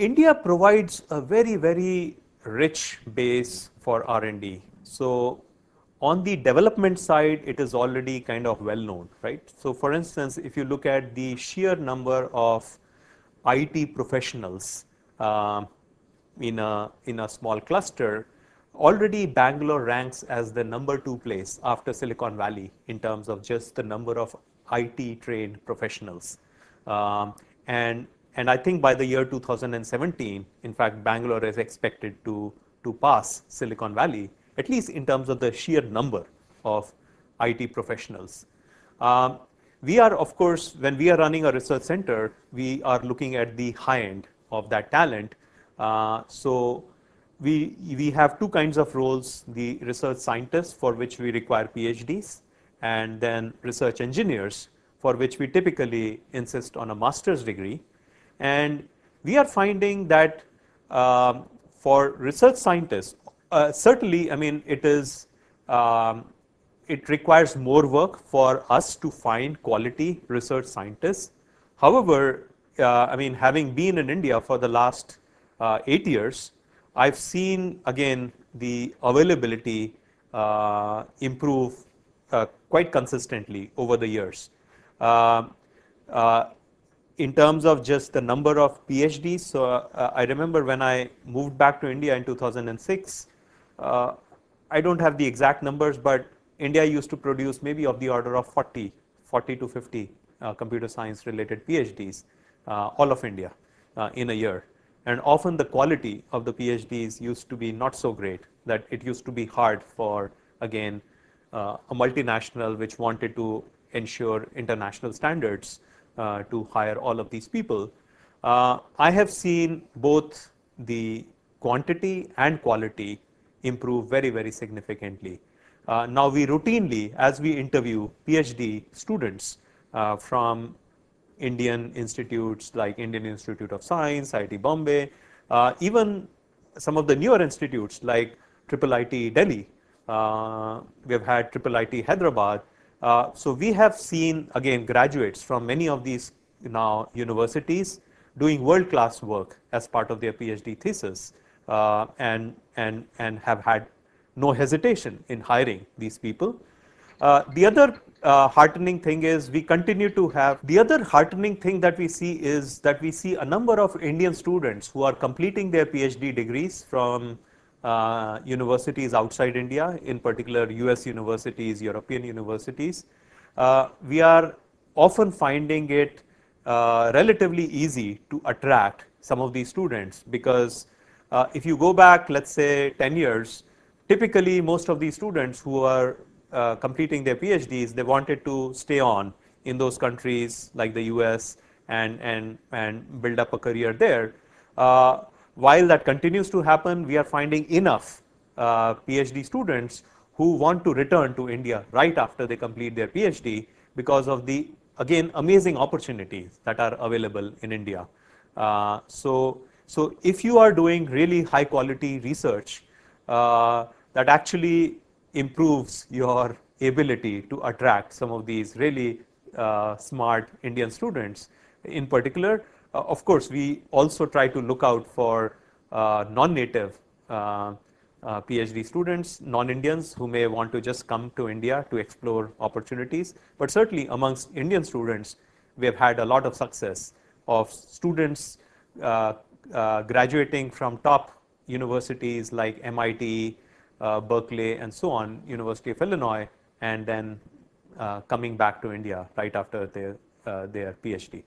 India provides a very, very rich base for R&D. So on the development side, it is already kind of well known, right? So for instance, if you look at the sheer number of IT professionals in a small cluster, already Bangalore ranks as the number 2 place after Silicon Valley in terms of just the number of IT trained professionals. Um, and and I think by the year 2017, in fact, Bangalore is expected to pass Silicon Valley, at least in terms of the sheer number of IT professionals. Um, we are, of course, when we are running a research center, we are looking at the high end of that talent. So we have two kinds of roles, the research scientists, for which we require PhDs, and then research engineers, for which we typically insist on a master's degree. And we are finding that for research scientists, certainly, I mean, um, it requires more work for us to find quality research scientists. However, I mean, having been in India for the last 8 years, I've seen again the availability improve quite consistently over the years. Uh, uh, in terms of just the number of PhDs, so I remember when I moved back to India in 2006, uh, I don't have the exact numbers, but India used to produce maybe of the order of 40 to 50 computer science related PhDs, all of India in a year. And often the quality of the PhDs used to be not so great, that it used to be hard for, again, a multinational which wanted to ensure international standards to hire all of these people. I have seen both the quantity and quality improve very, very significantly. Now we routinely, as we interview PhD students from Indian institutes like Indian Institute of Science, IIT Bombay, even some of the newer institutes like IIIT Delhi. We have had IIIT Hyderabad. So we have seen, again, graduates from many of these now universities doing world-class work as part of their PhD thesis, and have had no hesitation in hiring these people. The other heartening thing is we continue to have, the other heartening thing that we see is that we see a number of Indian students who are completing their PhD degrees from universities outside India, in particular US universities, European universities. We are often finding it relatively easy to attract some of these students, because if you go back, let's say 10 years, typically most of these students who are completing their PhDs, they wanted to stay on in those countries like the US and build up a career there. While that continues to happen, we are finding enough PhD students who want to return to India right after they complete their PhD because of the, again, amazing opportunities that are available in India. So if you are doing really high quality research, that actually improves your ability to attract some of these really smart Indian students. In particular, of course, we also try to look out for non-native PhD students, non-Indians who may want to just come to India to explore opportunities. But certainly amongst Indian students, we have had a lot of success of students graduating from top universities like MIT, Berkeley, and so on, University of Illinois, and then coming back to India right after their PhD.